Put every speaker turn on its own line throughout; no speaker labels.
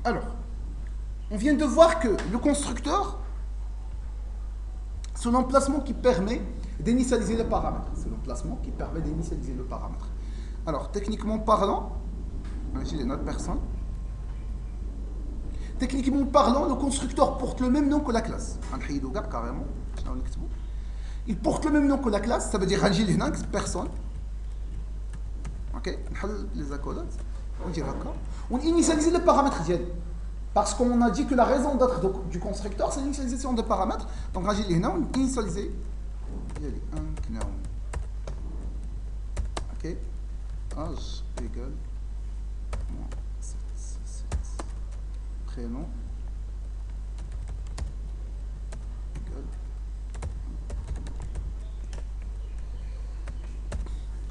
Alors, on vient de voir que le constructeur, c'est l'emplacement qui permet d'initialiser le paramètre. C'est l'emplacement qui permet d'initialiser le paramètre. Alors, techniquement parlant, j'ai notre personne. Techniquement parlant, le constructeur porte le même nom que la classe. Carrément. Il porte le même nom que la classe, ça veut dire personne. Ok, les accoladés. On dit d'accord. On initialise le paramètre dial. Parce qu'on a dit que la raison d'être du constructeur, c'est l'initialisation de paramètres. Donc, on initialise. Ok. Âge égale moins 7. Prénom égale.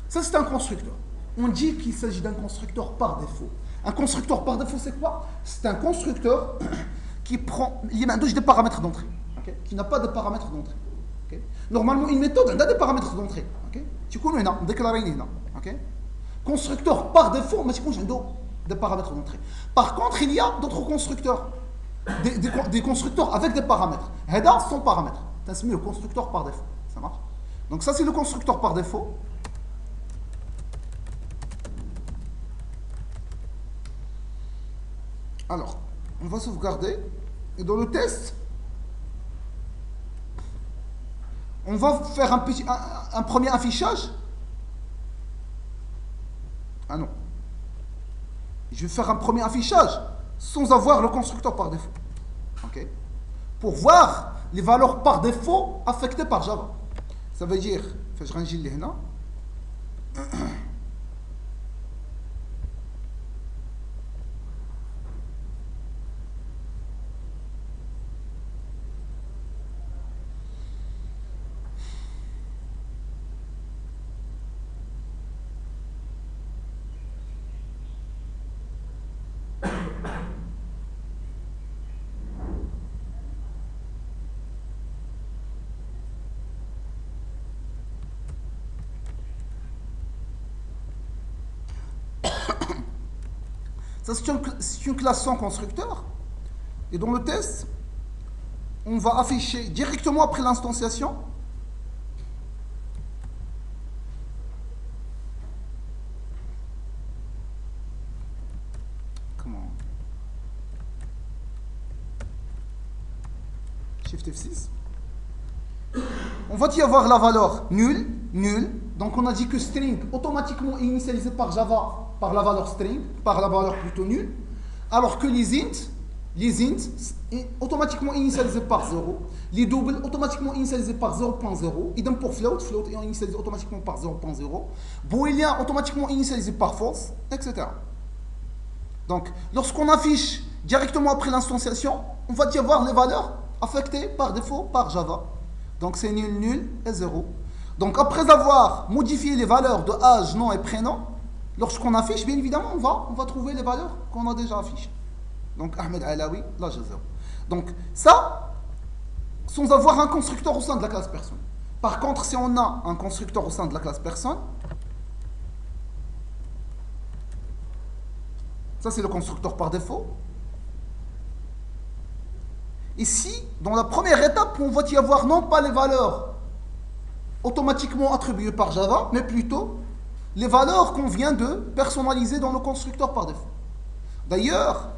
Ça, c'est un constructeur. On dit qu'il s'agit d'un constructeur par défaut. Un constructeur par défaut, c'est quoi? C'est un constructeur qui prend. Il y a des paramètres d'entrée, okay? Qui n'a pas de paramètres d'entrée. Okay? Normalement, une méthode, elle a des paramètres d'entrée. Okay? Tu connais, non? Déclaré, non? Okay? Constructeur par défaut, mais tu connais des paramètres d'entrée. Par contre, il y a d'autres constructeurs. Des constructeurs avec des paramètres. Heda, sans paramètres. C'est le constructeur par défaut. Ça marche? Donc, ça, c'est le constructeur par défaut. Alors, on va sauvegarder. Et dans le test, on va faire un premier affichage. Ah non. Je vais faire un premier affichage sans avoir le constructeur par défaut. Ok? Pour voir les valeurs par défaut affectées par Java. Ça veut dire, je range les là. Ça, c'est une classe sans constructeur. Et dans le test, on va afficher directement après l'instanciation comment Shift F6. On va y avoir la valeur nulle. Donc on a dit que string automatiquement est initialisé par Java par la valeur string, par la valeur plutôt nulle, alors que les int est automatiquement initialisé par 0, les doubles automatiquement initialisés par 0.0, idem pour float est initialisé automatiquement par 0.0, boolean automatiquement initialisé par false, etc. Donc, lorsqu'on affiche directement après l'instanciation, on va y avoir les valeurs affectées par défaut par Java. Donc c'est nul et 0. Donc après avoir modifié les valeurs de âge, nom et prénom, lorsqu'on affiche, bien évidemment, on va trouver les valeurs qu'on a déjà affichées. Donc Ahmed Alaoui, l'âge est 0. Donc ça, sans avoir un constructeur au sein de la classe personne. Par contre, si on a un constructeur au sein de la classe personne, ça c'est le constructeur par défaut. Ici, dans la première étape, on va y avoir non pas les valeurs automatiquement attribuées par Java, mais plutôt les valeurs qu'on vient de personnaliser dans le constructeur par défaut. D'ailleurs,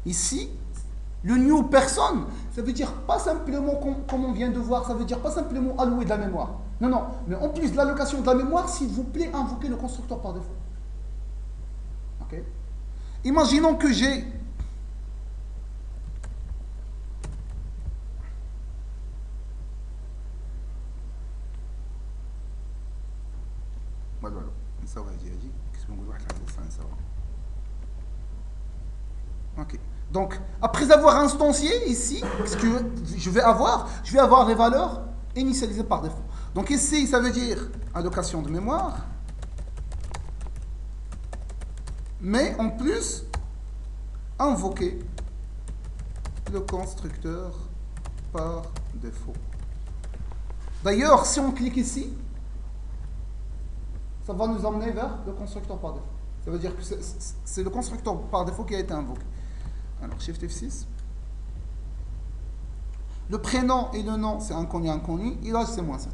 ici, le new person, ça veut dire pas simplement, comme on vient de voir, ça veut dire pas simplement allouer de la mémoire. Non, mais en plus de l'allocation de la mémoire, s'il vous plaît, invoquez le constructeur par défaut. Ok? Imaginons que j'ai Ok. Donc, après avoir instancié ici, ce que je vais avoir les valeurs initialisées par défaut. Donc ici, ça veut dire allocation de mémoire, mais en plus, invoquer le constructeur par défaut. D'ailleurs, si on clique ici, ça va nous emmener vers le constructeur par défaut. Ça veut dire que c'est le constructeur par défaut qui a été invoqué. Alors, Shift F6. Le prénom et le nom, c'est inconnu, inconnu. Et l'âge, c'est -7.